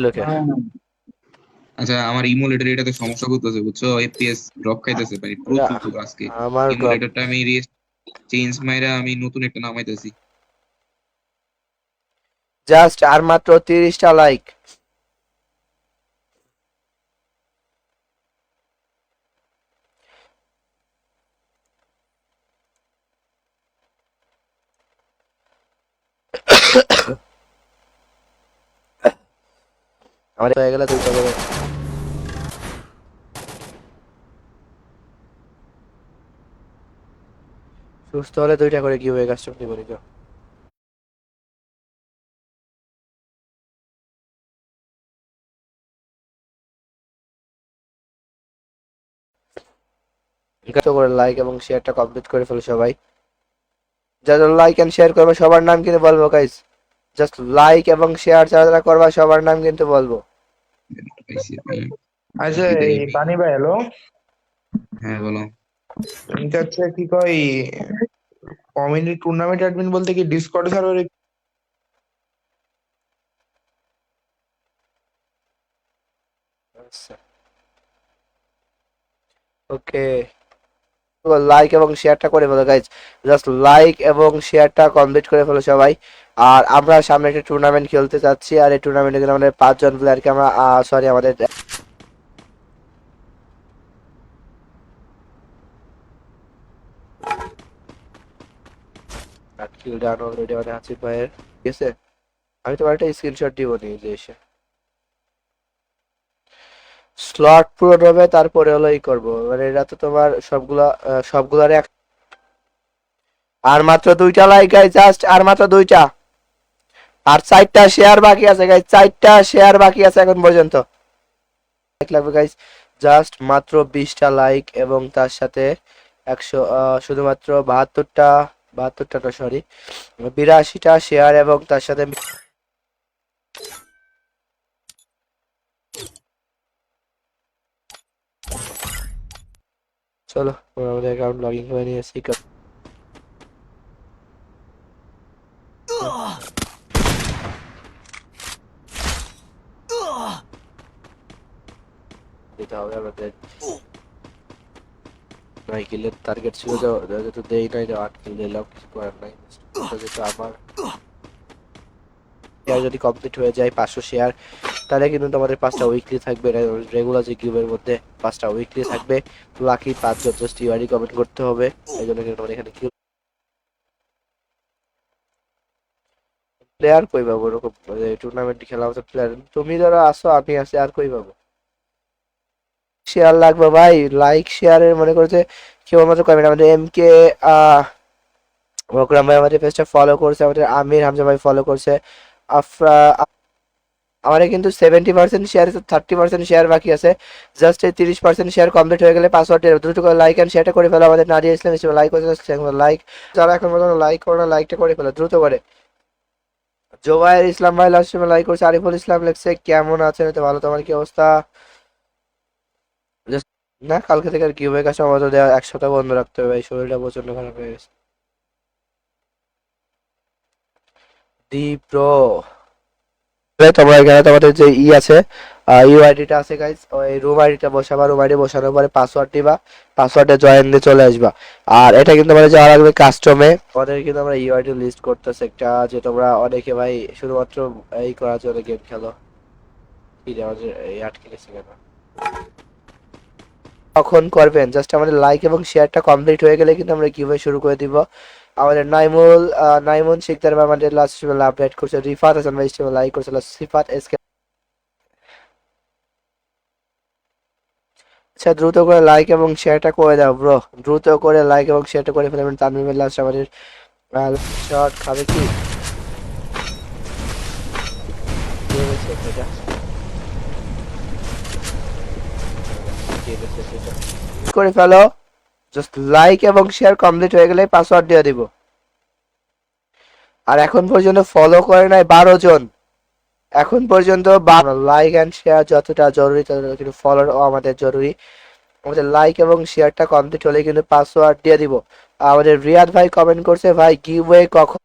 লোকে আচ্ছা, আমার ইমুলেটর এটাতে সমস্যা করতেছে, বুঝছো? এফপিএস ড্রপ খাইতেছে ভাই ওরা প্রচুর আজকে। আমার ড্রপ ইমুলেটরটা আমি চেঞ্জ মাইরা আমি নতুন একটা নামাইতেছি। জাস্ট আর মাত্র 30টা লাইক। আমার হয়ে গেলে 2টা করে, সুস্থ হলে 2টা করে কি হয়ে কাস্টম কি করি কেউ। তো করে লাইক এবং শেয়ারটা কমপ্লিট করে ফেলো সবাই। যারা লাইক এন্ড শেয়ার করবে সবার নাম কিন্তু বলবো গাইস। জাস্ট লাইক এবং শেয়ার যারা যারা করবা সবার নাম কিন্তু বলবো। আচ্ছা, এই পানি ভাই, হ্যালো। হ্যাঁ বলো। এটা হচ্ছে কি কয়, কমিউনিটি টুর্নামেন্ট অ্যাডমিন বলতে কি ডিসকর্ড সার্ভারে? আচ্ছা, ওকে, লাইক এবং শেয়ারটা করে ফেলো গাইজ। জাস্ট লাইক এবং শেয়ারটা কমপ্লিট করে ফেলো সবাই। আর আমরা সামনে একটা টুর্নামেন্ট খেলতে যাচ্ছি, আর এই টুর্নামেন্টে কিন্তু আমাদের 5 জন প্লেয়ারকে আমরা সরি আমাদের কিল ডান অলরেডি আমাদের হাসিফ ভাইয়ের, ঠিক আছে। আমি তোমার একটা স্ক্রিনশট দিব নিজে এসে। স্লট পূরণ হবে তারপরে হলো ই করবো, মানে এটা তো তোমার সবগুলার এক। আর মাত্র 2টা লাইক গাইজ, জাস্ট আর মাত্র 2টা। আর 4টা শেয়ার বাকি আছে গাইজ, 4টা শেয়ার বাকি আছে এখন পর্যন্ত। লাইক লাগবে গাইজ, জাস্ট মাত্র 20টা লাইক এবং তার সাথে 100 শুধুমাত্র 72টা না সরি 82টা শেয়ার এবং তার সাথে চলো আমরা আমাদের অ্যাকাউন্ট লগ ইন করে নিয়েছি। দিতে হবে আমাদের 9 কিলের টার্গেট ছিল, যেহেতু দেই নাই, 8 কিল দিলাম, কিছু করার নাই। যেহেতু আমার শেয়ার যদি কমপ্লিট হয়ে যায় 500 শেয়ার, তাহলে কিন্তু তোমাদের 5টা উইকলি থাকবে রেগুলার যে কিউবের মধ্যে 5টা উইকলি থাকবে। লাকি 5জন জাস্ট ইউআইডি কমেন্ট করতে হবে, এই জন্য কিন্তু তোমাদের এখানে কিউ প্লেয়ার কই পাবো ওরকম টুর্নামেন্ট খেলা আমাদের প্লেয়ার তুমি যারা আসো আমি আছি, আর কই পাবো। শেয়ার লাগবে ভাই, লাইক শেয়ারের মনে করছে কেউ আমাদের কমেন্ট আমাদের এমকে ওকরাম ভাই আমাদের পেজটা ফলো করছে, আমাদের আমির হামজা ভাই ফলো করছে, আফরা আমাদের কিন্তু 70% শেয়ার, 30% শেয়ার বাকি আছে। জাস্ট এই 30% শেয়ার কমপ্লিট হয়ে গেলে পাসওয়ার্ডের দ্রুত করে লাইক এন্ড শেয়ারটা করে ফেলো। আমাদের নাদিয়া ইসলাম হিসেবে লাইক করছে, লাইক যারা এখন পর্যন্ত লাইক করো না লাইকটা করে ফেলো দ্রুত করে। জোবায়ের ইসলাম ভাই লাস্ট টাইমে লাইক করছে, আরিফুল ইসলাম লেখছে কেমন আছেন, তো ভালো, তোমার কি অবস্থা? Just- না কালকে থেকে আর কি হয়ে গেছে, আমাদের দেওয়া 1 সপ্তাহ বন্ধ রাখতে হবে ভাই, শরীরটা প্রচন্ড খারাপ হয়ে গেছে। দীপ প্রো তোমরা এখানে তোমাদের যে আছে ইউআইডিটা আছে গাইজ, ওই রুম আইডিটা বসাবা, রুম আইডি বসানোর পরে পাসওয়ার্ড দিবা, পাসওয়ার্ডে জয়েন দিয়ে চলে আসবা। আর এটা কিন্তু মানে যাওয়া লাগবে কাস্টমে, আমাদের কিন্তু আমরা ইউআইডি লিস্ট করতেছি একটা, যে তোমরা অনেকে ভাই শুধুমাত্র এই করার জন্য গেম খেলো। কি রে আমাদের এই আটকে গেছে কেন? তখন করবেন জাস্ট আমাদের লাইক এবং শেয়ারটা কমপ্লিট হয়ে গেলে কিন্তু আমরা কিভাবে শুরু করে দিব। আমাদের নাইমুন শিকদার ভাই আমাদের লাস্ট আপডেট করছে, রিফাত হাসান ভাই লাইক করছে, সিফাত এসকে। আচ্ছা দ্রুত করে লাইক এবং শেয়ারটা করে দাও ব্রো, দ্রুত করে লাইক এবং শেয়ারটা করে ফেলবেন। তানভীর লাস্ট আমাদের শট খাবে কি করে ফেলো। জাস্ট লাইক এবং শেয়ার কমপ্লিট হয়ে গেলে পাসওয়ার্ড দিয়ে দিব। আর এখন পর্যন্ত ফলো করে নাই 12 জন, এখন পর্যন্ত লাইক এন্ড শেয়ার যতটা জরুরি ততটা কিন্তু ফলো আমাদের জরুরি। আমাদের লাইক এবং শেয়ারটা কমপ্লিট হলে কিন্তু পাসওয়ার্ড দিয়ে দিব। আমাদের রিয়াদ ভাই কমেন্ট করছে ভাই গিভওয়ে কখন,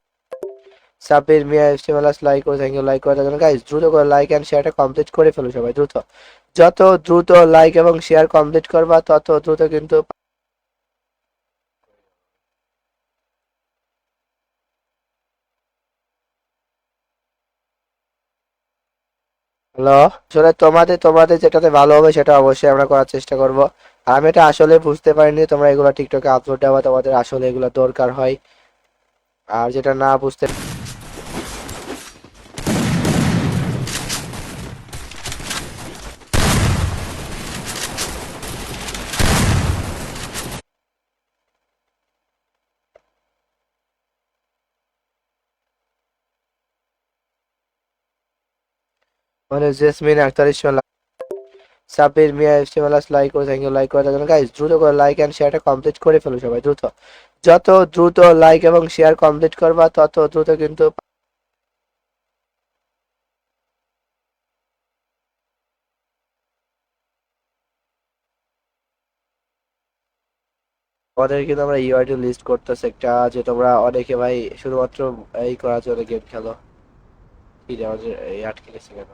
সাব্বির মিয়া স্টিমালাস লাইক করে, থ্যাংক ইউ লাইক করার জন্য। গাইস দ্রুত করে লাইক এন্ড শেয়ারটা কমপ্লিট করে ফেলো সবাই দ্রুত। যত দ্রুত লাইক এবং শেয়ার কমপ্লিট করবা তত দ্রুত কিন্তু। হ্যালো, আসলে তোমাদের তোমাদের যেটাতে ভালো হবে সেটা অবশ্যই আমরা করার চেষ্টা করব। আমি এটা আসলে বুঝতে পারিনি তোমরা এগুলো টিকটকে আপলোড দেওয়া তোমাদের আসলে এগুলো দরকার হয়, আর যেটা না বুঝতে মানে জেসমিন আক্তার ইসমাইল, সাব্বির মিয়া স্টিমালাস লাইক করে, থ্যাংক ইউ লাইক করার জন্য। গাইস দ্রুত করে লাইক এন্ড শেয়ারটা কমপ্লিট করে ফেলো সবাই দ্রুত। যত দ্রুত লাইক এবং শেয়ার কমপ্লিট করবা তত দ্রুত কিন্তু আমাদের কিন্তু আমরা ইউআইডি লিস্ট করতেছি একটা, যে তোমরা অনেকে ভাই শুধুমাত্র এই করার জন্য গেম খেলো। কি রে আমাদের এই আটকে গেছে কেন?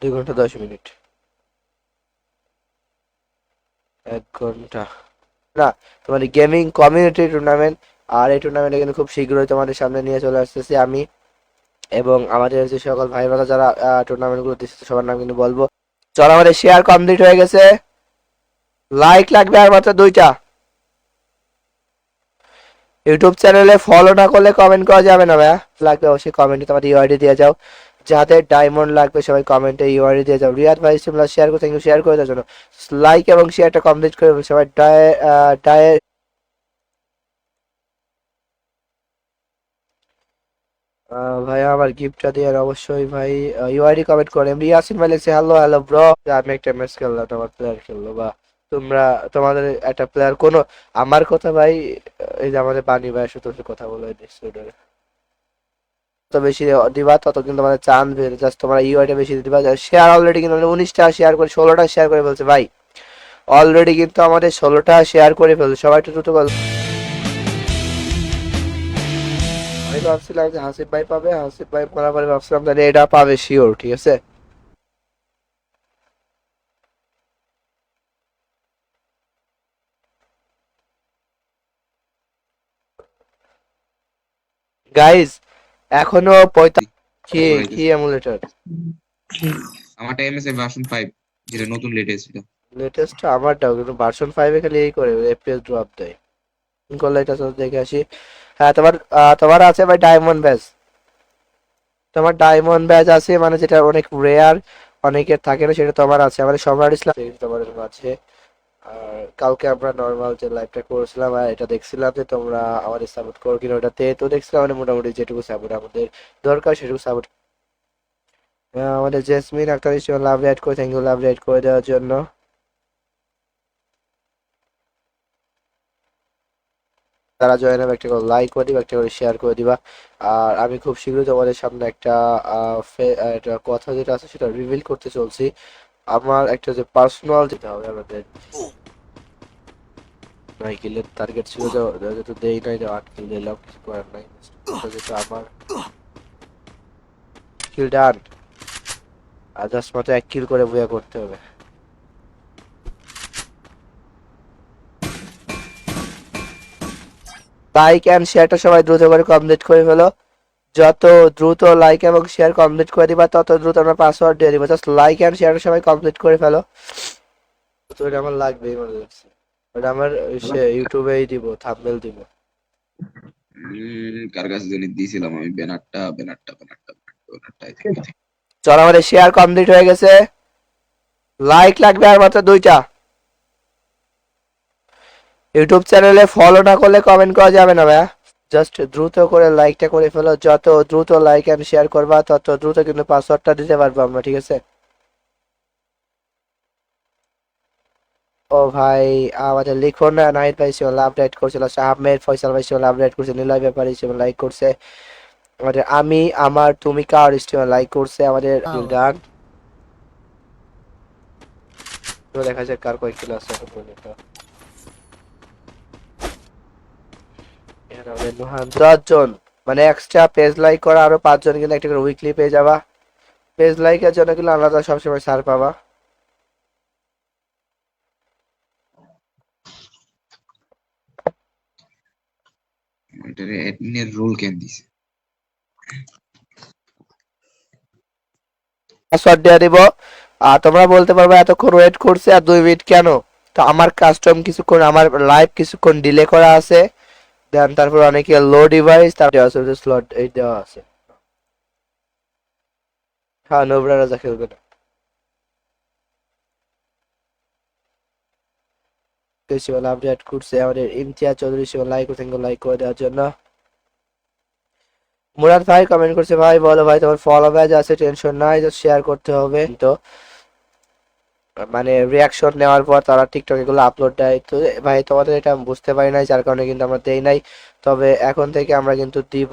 2 ঘন্টা 10 মিনিট, 1 ঘন্টা না। তোমার গেমিং কমিউনিটি টুর্নামেন্ট, আর এই টুর্নামেন্টে কিন্তু খুব শীঘ্রই তোমাদের সামনে নিয়ে চলে আসতেছি আমি, এবং আমাদের যে সকল ভাই বোনেরা যারা টুর্নামেন্ট গুলো দিচ্ছে সবার নাম কিন্তু বলবো। চলো, আমাদের শেয়ার কমপ্লিট হয়ে গেছে, লাইক লাগবে আর মাত্র 2টা। ইউটিউব চ্যানেলে ফলো না করলে কমেন্ট করা যাবে না ভাইয়া, লাগবে অবশ্যই কমেন্টে তোমার ইউআইডি দিয়ে যাও। যাদের ডায়মন্ড লাগবে সবাই কমেন্টে ইউআইডি দিয়ে যাও। রিয়াদ ভাই তোমরা শেয়ার করে, থ্যাংক ইউ শেয়ার করে দেওয়ার জন্য। লাইক এবং শেয়ারটা কমপ্লিট করে ফেলো সবাই। ডায়ে ভাইয়া আমার গিফটটা দিয়ে অবশ্যই ভাই ইউআইডি কমেন্ট করে। এমনি ইয়াসিন ভাই লিখছে হ্যালো হ্যালো ব্রো, আমি একটা ম্যাচ খেললাম, তোমার প্লেয়ার খেললো বা তোমরা তোমাদের একটা প্লেয়ার কোনো আমার কথা ভাই, এই যে আমাদের বানি ভাই শুধু কথা বলে ডিসপ্লে তত বেশি দিবা তত কিন্তু আমাদের চান্স বেড়ে, জাস্ট তোমরা ইউআইটা বেশি দিবা। শেয়ার অলরেডি কিন্তু 19টা শেয়ার করে 16টা শেয়ার করে ফেলছে ভাই, অলরেডি কিন্তু আমাদের 16টা শেয়ার করে ফেলছে সবাই একটু দ্রুত বল। আমি ভাবছিলাম যে হাসিফ ভাই পাবে, হাসিফ ভাই পড়া পরে ভাবছিলাম তাহলে এটা পাবে শিওর, ঠিক আছে। গাইজ এখনো 45 কি কি এমুলেটর আমারটা এমএসএ ভার্সন 5, যেটা নতুন লেটেস্ট এটা। লেটেস্ট আমারটাও, কিন্তু ভার্সন 5 এ খালি এই করে এফপিএস ড্রপ দেয়। করলে এটা তো দেখে আসি। হ্যাঁ তোমার তোমার আছে ভাই ডায়মন্ড ব্যাজ, তোমার ডায়মন্ড ব্যাজ আছে মানে যেটা অনেক রেয়ার, অনেকের থাকে না, সেটা তোমার আছে। আমাদের সম্রাট ইসলাম তোমার আছে। আর কালকে আমরা নর্মাল যে লাইভটা করেছিলাম আর এটা দেখছিলাম যে তোমরা আমাদের সাপোর্ট করো কিনা, ওটাতে তো দেখছিলাম মানে মোটামুটি যেটুকু সাপোর্ট আমাদের দরকার সেটুকু সাপোর্ট। আমাদের জেসমিন আক্তার ইসমাইল লাভ রেড করে, থ্যাংক ইউ লাভ রেড করে দেওয়ার জন্য। তারা জয়েন হবে একটা করে লাইক করে দিবা, একটা করে শেয়ার করে দিবা। আর আমি খুব শীঘ্রই তোমাদের সামনে একটা একটা কথা যেটা আছে সেটা রিভিল করতে চলছি। আমার একটা যে পার্সোনাল যেটা হবে আমাদের নাই কিলের টার্গেট ছিল, যেহেতু দেই নাই, 8 কিল দিলাম, কিছু করার নাই। যেটা আমার কিল ডান, আর জাস্ট মাত্র 1 কিল করে বুয়া করতে হবে। লাইক এন্ড শেয়ারটা সবাই দ্রুত করে কমপ্লিট করে ফেলো। যত দ্রুত লাইক এবং শেয়ার কমপ্লিট করে দিবা তত দ্রুত আমরা পাসওয়ার্ড দিয়ে দিব। জাস্ট লাইক এন্ড শেয়ারটা সবাই কমপ্লিট করে ফেলো। তো এটা আমার লাগবেই মনে লাগছে, ওটা আমার সে ইউটিউবেই দিব, থাম্বনেল দিব। কার কাছে জানি দিয়েছিলাম আমি ব্যানারটা I think. চল, আমাদের শেয়ার কমপ্লিট হয়ে গেছে, লাইক লাগবে আর মাত্র 2টা। ইউটিউব চ্যানেলে ফলো না করলে কমেন্ট করা যাবে না ভাইয়া, জাস্ট দ্রুত করে লাইকটা করে ফেলো। যত দ্রুত লাইক এন্ড শেয়ার করবা তত দ্রুত কিন্তু পাসওয়ার্ডটা দিতে পারবো আমরা, ঠিক আছে। ও ভাই আমাদের লিখুন না, নাহিদ ভাই সে আপডেট করছিল, আহমেদ ফয়সাল ভাই সে আপডেট করছে, নিলয় ব্যাপারী সে লাইক করছে, আমাদের আমি আমার তুমি কার স্টিম লাইক করছে, আমাদের গান তো দেখা যাক কার কয়েক কিলো আছে এখন পর্যন্ত। মহান 10 জন মানে এক্সট্রা পেজ লাইক করা আরো 5 জন কিন্তু একটা করে উইকলি পেয়ে যাবা। পেজ লাইকের জন্য কিন্তু আলাদা সবসময় ছাড় পাবা। এটারে অ্যাডমিনের রোল কেন দিছে? পাসওয়ার্ড দিয়ে দিব। আর তোমরা বলতে পারবে এতক্ষণ ওয়েট করছে আর 2 মিনিট কেন? তো আমার কাস্টম কিছুক্ষণ আমার লাইভ কিছুক্ষণ ডিলে করা আছে। দেন তারপর অনেকে লো ডিভাইস তারপর স্লট এই দেওয়া আছে। হ্যাঁ নোবরা রাজা খেলবে না। বেশি আপডেট করছে আমাদের ইমতিয়াজ চৌধুরী শিব লাইক লাইক করে দেওয়ার জন্য। মুরাদ ভাই কমেন্ট করছে ভাই বলো ভাই তোমার ফলো ব্যাচ আছে টেনশন নাই জাস্ট শেয়ার করতে হবে। তো মানে রিয়াকশন নেওয়ার পর তারা টিকটক এগুলো আপলোড দেয়। তো ভাই তোমাদের এটা বুঝতে পারি নাই যার কারণে কিন্তু আমরা দেই নাই, তবে এখন থেকে আমরা কিন্তু দিব।